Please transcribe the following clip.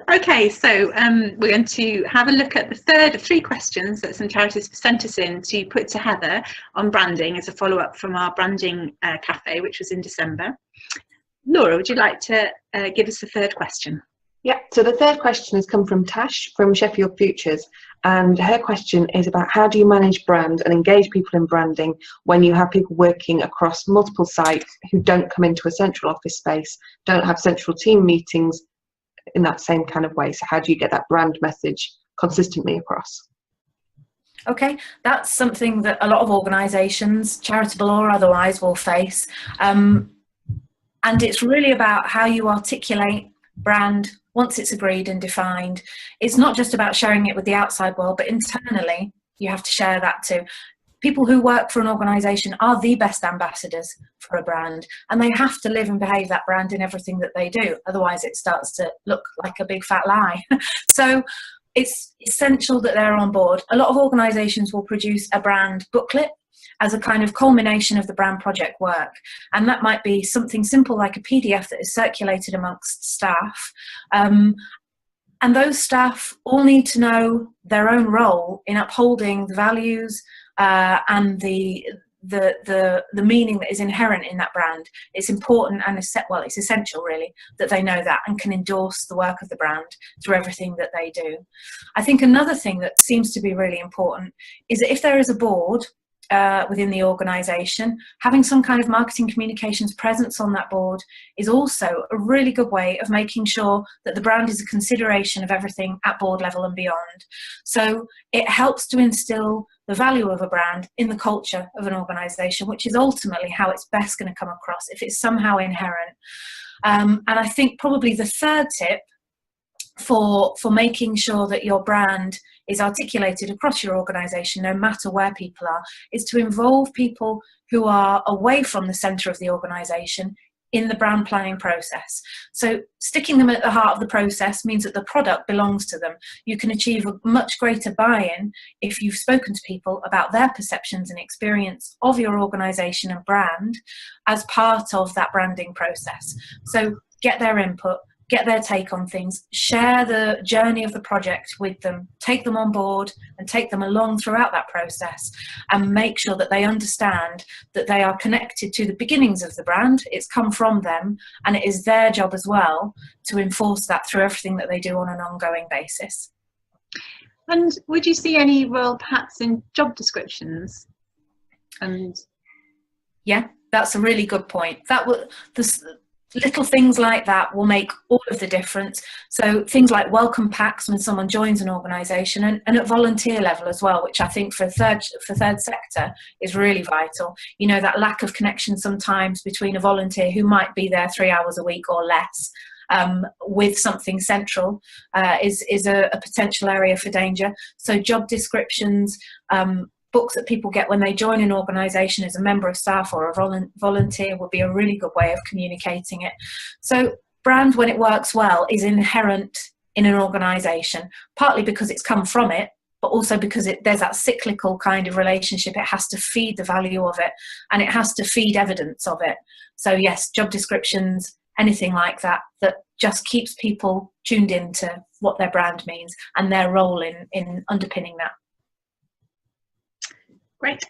Okay, so we're going to have a look at the third of 3 questions that some charities sent us in to put to Heather on branding as a follow-up from our branding cafe, which was in December. Laura, would you like to give us the third question? Yeah, so the third question has come from Tash from Sheffield Futures, and her question is about how do you manage brand and engage people in branding when you have people working across multiple sites who don't come into a central office space, don't have central team meetings in that same kind of way. So how do you get that brand message consistently across? Okay, that's something that a lot of organisations, charitable or otherwise, will face. And it's really about how you articulate brand once it's agreed and defined. It's not just about sharing it with the outside world, but internally you have to share that too. People who work for an organisation are the best ambassadors for a brand, and they have to live and behave that brand in everything that they do. Otherwise it starts to look like a big fat lie. So it's essential that they're on board. A lot of organisations will produce a brand booklet as a kind of culmination of the brand project work. And that might be something simple like a PDF that is circulated amongst staff. And those staff all need to know their own role in upholding the values and the meaning that is inherent in that brand. It's important and it's essential really that they know that and can endorse the work of the brand through everything that they do. I think another thing that seems to be really important is that if there is a board within the organisation, having some kind of marketing communications presence on that board is also a really good way of making sure that the brand is a consideration of everything at board level and beyond. So it helps to instill the value of a brand in the culture of an organisation, which is ultimately how it's best going to come across if it's somehow inherent. And I think probably the third tip for making sure that your brand is articulated across your organisation, no matter where people are, is to involve people who are away from the centre of the organisation in the brand planning process. So sticking them at the heart of the process means that the product belongs to them. You can achieve a much greater buy-in if you've spoken to people about their perceptions and experience of your organisation and brand as part of that branding process. So get their input, get their take on things, share the journey of the project with them, take them on board and take them along throughout that process, and make sure that they understand that they are connected to the beginnings of the brand. It's come from them, and it is their job as well to enforce that through everything that they do on an ongoing basis. And would you see any role perhaps in job descriptions? And yeah, that's a really good point. Little things like that will make all of the difference. So things like welcome packs when someone joins an organisation, and at volunteer level as well, which I think for third sector is really vital. You know, that lack of connection sometimes between a volunteer who might be there 3 hours a week or less with something central is a potential area for danger. So job descriptions, books that people get when they join an organisation as a member of staff or a volunteer would be a really good way of communicating it. So brand, when it works well, is inherent in an organisation, partly because it's come from it, but also because there's that cyclical kind of relationship. It has to feed the value of it, and it has to feed evidence of it. So yes, job descriptions, anything like that, that just keeps people tuned into what their brand means and their role in underpinning that. Great.